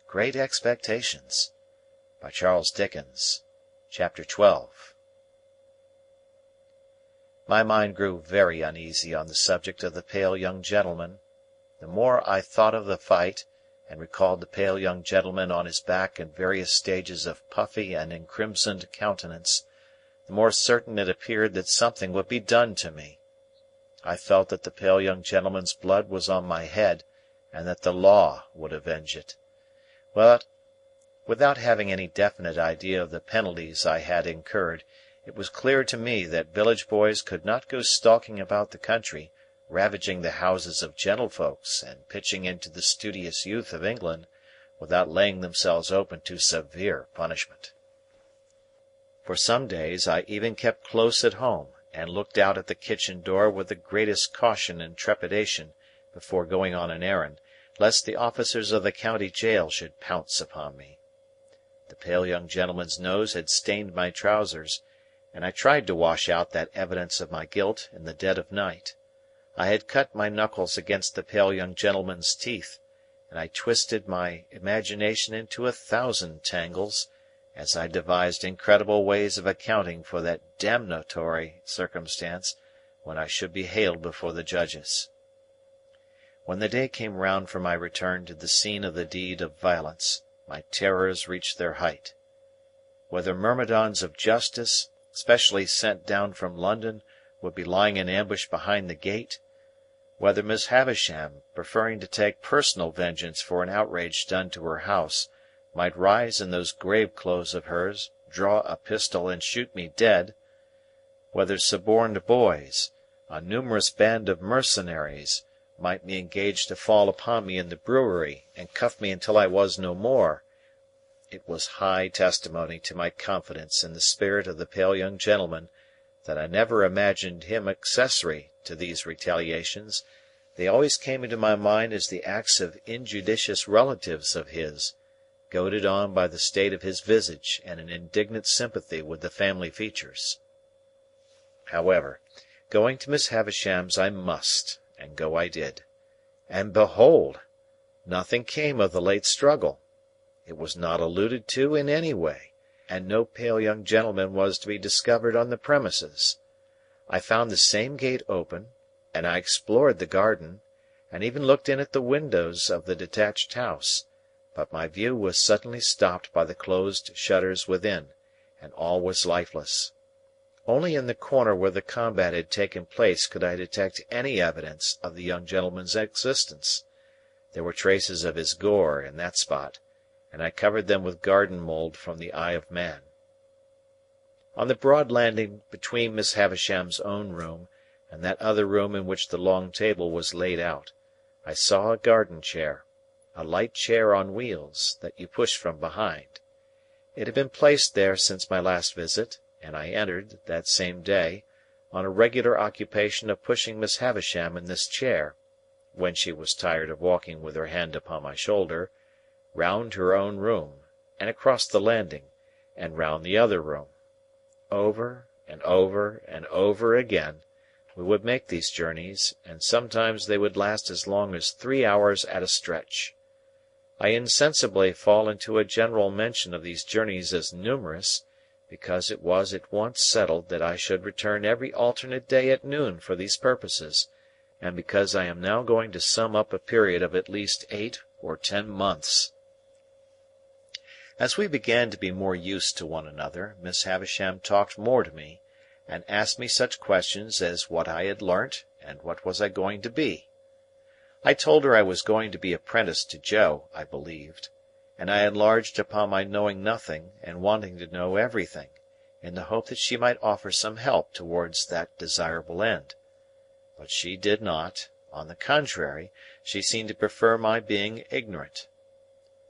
Great Expectations by Charles Dickens. Chapter 12. My mind grew very uneasy on the subject of the pale young gentleman. The more I thought of the fight, and recalled the pale young gentleman on his back in various stages of puffy and encrimsoned countenance, the more certain it appeared that something would be done to me. I felt that the pale young gentleman's blood was on my head, and that the law would avenge it. But, without having any definite idea of the penalties I had incurred, it was clear to me that village boys could not go stalking about the country, ravaging the houses of gentlefolks, and pitching into the studious youth of England, without laying themselves open to severe punishment. For some days I even kept close at home, and looked out at the kitchen door with the greatest caution and trepidation before going on an errand, lest the officers of the county jail should pounce upon me. The pale young gentleman's nose had stained my trousers, and I tried to wash out that evidence of my guilt in the dead of night. I had cut my knuckles against the pale young gentleman's teeth, and I twisted my imagination into 1,000 tangles, as I devised incredible ways of accounting for that damnatory circumstance when I should be haled before the judges. When the day came round for my return to the scene of the deed of violence, my terrors reached their height. Whether myrmidons of justice, specially sent down from London, would be lying in ambush behind the gate, whether Miss Havisham, preferring to take personal vengeance for an outrage done to her house, might rise in those grave clothes of hers, draw a pistol, and shoot me dead, whether suborned boys, a numerous band of mercenaries, might be engaged to fall upon me in the brewery and cuff me until I was no more, it was high testimony to my confidence in the spirit of the pale young gentleman that I never imagined him accessory to these retaliations. They always came into my mind as the acts of injudicious relatives of his, goaded on by the state of his visage and an indignant sympathy with the family features. However, going to Miss Havisham's I must, and go I did. And behold! Nothing came of the late struggle. It was not alluded to in any way, and no pale young gentleman was to be discovered on the premises. I found the same gate open, and I explored the garden, and even looked in at the windows of the detached house, but my view was suddenly stopped by the closed shutters within, and all was lifeless. Only in the corner where the combat had taken place could I detect any evidence of the young gentleman's existence. There were traces of his gore in that spot, and I covered them with garden mould from the eye of man. On the broad landing between Miss Havisham's own room and that other room in which the long table was laid out, I saw a garden chair, a light chair on wheels, that you pushed from behind. It had been placed there since my last visit, and I entered, that same day, on a regular occupation of pushing Miss Havisham in this chair, when she was tired of walking with her hand upon my shoulder, round her own room, and across the landing, and round the other room. Over, and over, and over again, we would make these journeys, and sometimes they would last as long as 3 hours at a stretch. I insensibly fall into a general mention of these journeys as numerous, because it was at once settled that I should return every alternate day at noon for these purposes, and because I am now going to sum up a period of at least 8 or 10 months. As we began to be more used to one another, Miss Havisham talked more to me, and asked me such questions as what I had learnt, and what was I going to be. I told her I was going to be apprenticed to Joe, I believed, and I enlarged upon my knowing nothing and wanting to know everything, in the hope that she might offer some help towards that desirable end. But she did not; on the contrary, she seemed to prefer my being ignorant.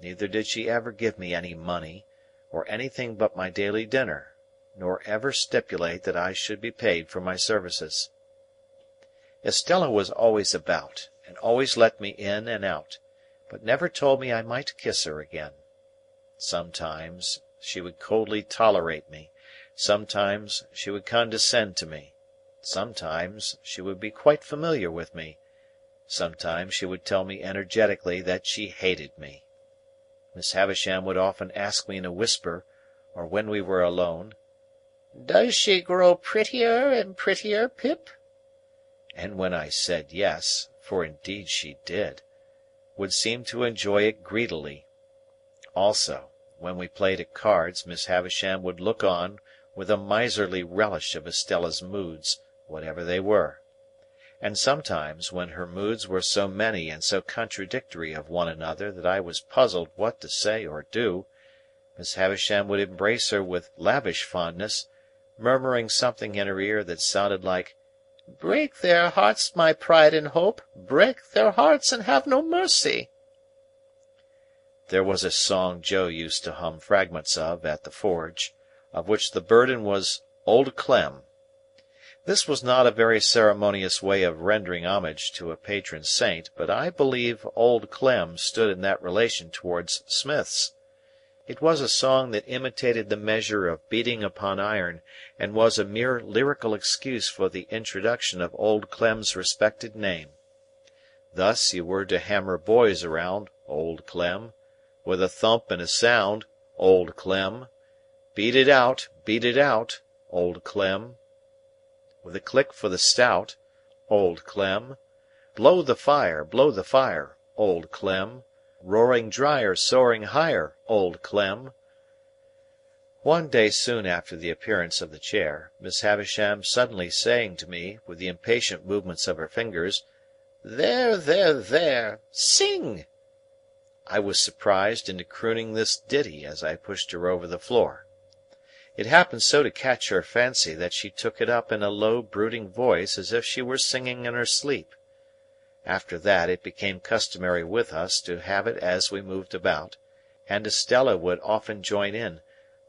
Neither did she ever give me any money, or anything but my daily dinner, nor ever stipulate that I should be paid for my services. Estella was always about, and always let me in and out, but never told me I might kiss her again. Sometimes she would coldly tolerate me, sometimes she would condescend to me, sometimes she would be quite familiar with me, sometimes she would tell me energetically that she hated me. Miss Havisham would often ask me in a whisper, or when we were alone, "Does she grow prettier and prettier, Pip?" and when I said yes, for indeed she did, would seem to enjoy it greedily. Also, when we played at cards, Miss Havisham would look on with a miserly relish of Estella's moods, whatever they were. And sometimes, when her moods were so many and so contradictory of one another that I was puzzled what to say or do, Miss Havisham would embrace her with lavish fondness, murmuring something in her ear that sounded like, "Break their hearts, my pride and hope, break their hearts and have no mercy." There was a song Joe used to hum fragments of at the forge, of which the burden was Old Clem. This was not a very ceremonious way of rendering homage to a patron saint, but I believe Old Clem stood in that relation towards smiths. It was a song that imitated the measure of beating upon iron, and was a mere lyrical excuse for the introduction of Old Clem's respected name. Thus you were to hammer boys around, Old Clem, with a thump and a sound, Old Clem, beat it out, Old Clem, with a click for the stout, Old Clem, blow the fire, Old Clem, roaring dryer, soaring higher, Old Clem. One day soon after the appearance of the chair, Miss Havisham suddenly saying to me, with the impatient movements of her fingers, "There, sing!" I was surprised into crooning this ditty as I pushed her over the floor. It happened so to catch her fancy that she took it up in a low brooding voice as if she were singing in her sleep. After that it became customary with us to have it as we moved about, and Estella would often join in,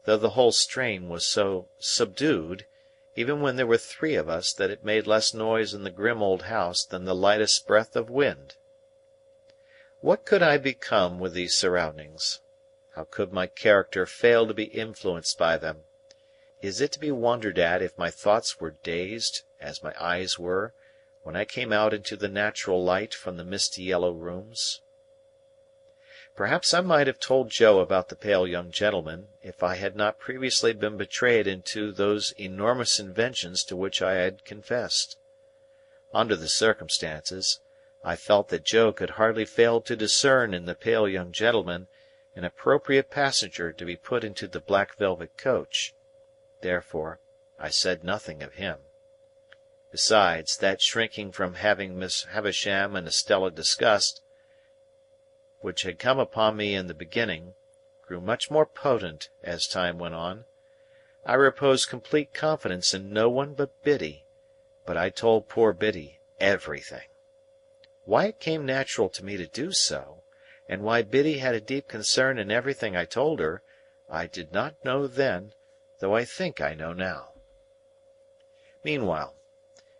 though the whole strain was so subdued, even when there were three of us, that it made less noise in the grim old house than the lightest breath of wind. What could I become with these surroundings? How could my character fail to be influenced by them? Is it to be wondered at if my thoughts were dazed, as my eyes were, when I came out into the natural light from the misty yellow rooms? Perhaps I might have told Joe about the pale young gentleman, if I had not previously been betrayed into those enormous inventions to which I had confessed. Under the circumstances, I felt that Joe could hardly fail to discern in the pale young gentleman an appropriate passenger to be put into the black velvet coach. Therefore, I said nothing of him. Besides, that shrinking from having Miss Havisham and Estella discussed, which had come upon me in the beginning, grew much more potent as time went on. I reposed complete confidence in no one but Biddy, but I told poor Biddy everything. Why it came natural to me to do so, and why Biddy had a deep concern in everything I told her, I did not know then, though I think I know now. Meanwhile,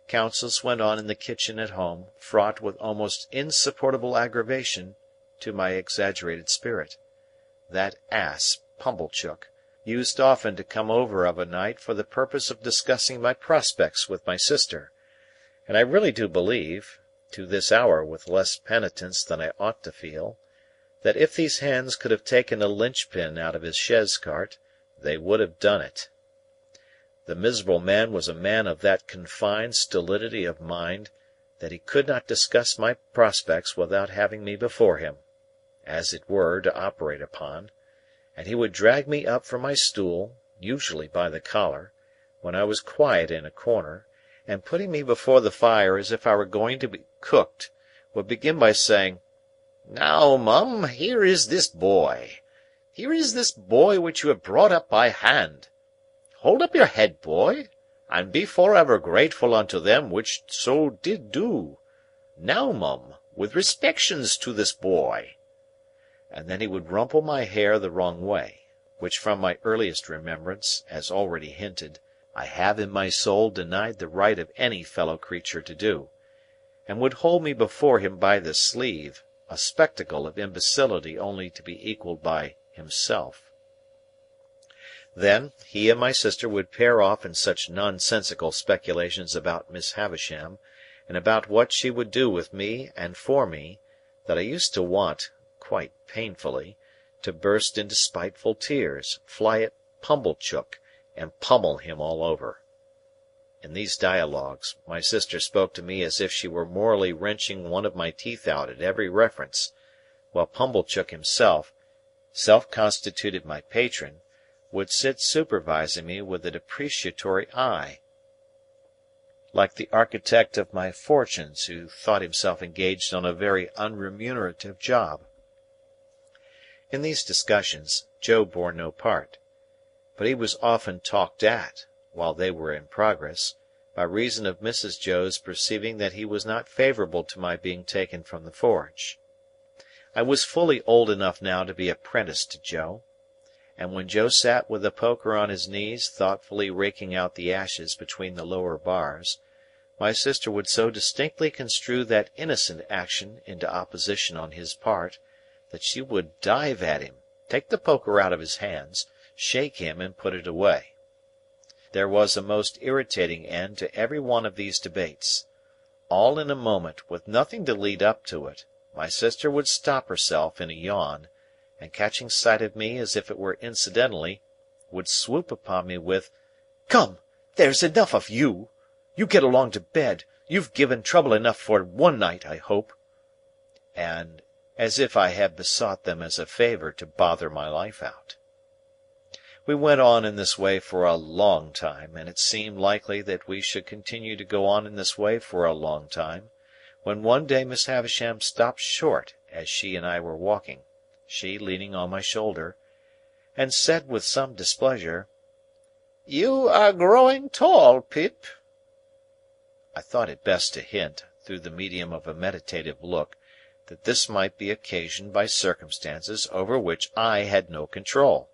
councils went on in the kitchen at home, fraught with almost insupportable aggravation to my exaggerated spirit. That ass, Pumblechook, used often to come over of a night for the purpose of discussing my prospects with my sister, and I really do believe, to this hour with less penitence than I ought to feel, that if these hands could have taken a linchpin out of his chaise cart, they would have done it. The miserable man was a man of that confined stolidity of mind, that he could not discuss my prospects without having me before him, as it were, to operate upon, and he would drag me up from my stool, usually by the collar, when I was quiet in a corner, and putting me before the fire as if I were going to be cooked, would begin by saying, "Now, Mum, here is this boy. Here is this boy which you have brought up by hand. Hold up your head, boy, and be for ever grateful unto them which so did do. Now, Mum, with respections to this boy." And then he would rumple my hair the wrong way, which from my earliest remembrance, as already hinted, I have in my soul denied the right of any fellow creature to do, and would hold me before him by the sleeve, a spectacle of imbecility only to be equalled by himself. Then, he and my sister would pair off in such nonsensical speculations about Miss Havisham, and about what she would do with me and for me, that I used to want, quite painfully, to burst into spiteful tears, fly at Pumblechook, and pummel him all over. In these dialogues, my sister spoke to me as if she were morally wrenching one of my teeth out at every reference, while Pumblechook himself, self-constituted my patron, would sit supervising me with a depreciatory eye, like the architect of my fortunes who thought himself engaged on a very unremunerative job. In these discussions, Joe bore no part, but he was often talked at, while they were in progress, by reason of Mrs. Joe's perceiving that he was not favourable to my being taken from the forge. I was fully old enough now to be apprenticed to Joe, and when Joe sat with the poker on his knees thoughtfully raking out the ashes between the lower bars, my sister would so distinctly construe that innocent action into opposition on his part, that she would dive at him, take the poker out of his hands, shake him, and put it away. There was a most irritating end to every one of these debates. All in a moment, with nothing to lead up to it, my sister would stop herself in a yawn, and catching sight of me as if it were incidentally, would swoop upon me with, "Come, there's enough of you! You get along to bed. You've given trouble enough for one night, I hope." And as if I had besought them as a favour to bother my life out. We went on in this way for a long time, and it seemed likely that we should continue to go on in this way for a long time, when one day Miss Havisham stopped short as she and I were walking, she leaning on my shoulder, and said with some displeasure, "You are growing tall, Pip." I thought it best to hint, through the medium of a meditative look, that this might be occasioned by circumstances over which I had no control.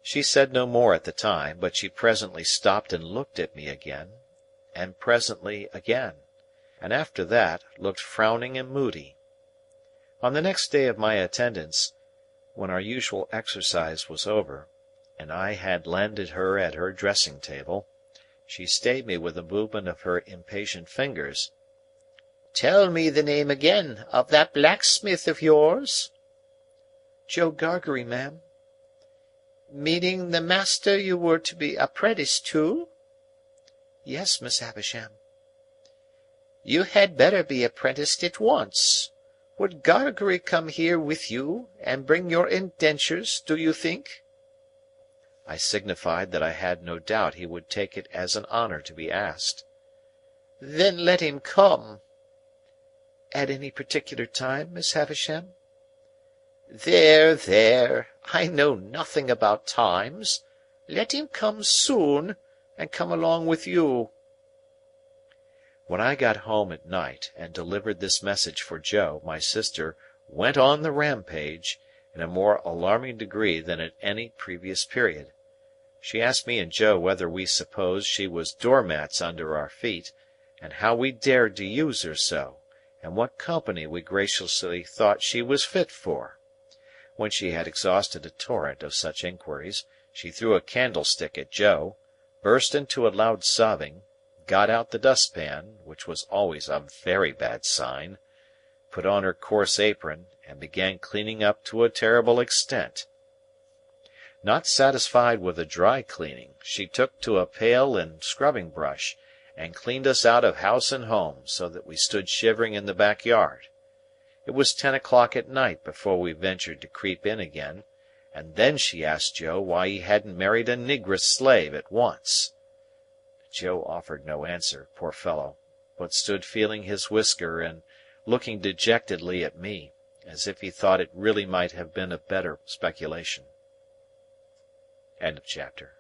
She said no more at the time, but she presently stopped and looked at me again, and presently again, and after that looked frowning and moody. On the next day of my attendance, when our usual exercise was over, and I had landed her at her dressing-table, she stayed me with a movement of her impatient fingers. "Tell me the name again of that blacksmith of yours." "Joe Gargery, ma'am." "Meaning the master you were to be apprenticed to?" "Yes, Miss Havisham." "You had better be apprenticed at once. Would Gargery come here with you, and bring your indentures, do you think?" I signified that I had no doubt he would take it as an honour to be asked. "Then let him come." "At any particular time, Miss Havisham?" "There, there! I know nothing about times. Let him come soon, and come along with you." When I got home at night, and delivered this message for Joe, my sister went on the rampage, in a more alarming degree than at any previous period. She asked me and Joe whether we supposed she was doormats under our feet, and how we dared to use her so, and what company we graciously thought she was fit for. When she had exhausted a torrent of such inquiries, she threw a candlestick at Joe, burst into a loud sobbing, got out the dustpan, which was always a very bad sign, put on her coarse apron, and began cleaning up to a terrible extent. Not satisfied with the dry cleaning, she took to a pail and scrubbing brush, and cleaned us out of house and home, so that we stood shivering in the backyard. It was 10 o'clock at night before we ventured to creep in again, and then she asked Joe why he hadn't married a negress slave at once. Joe offered no answer, poor fellow, but stood feeling his whisker and looking dejectedly at me, as if he thought it really might have been a better speculation. Chapter.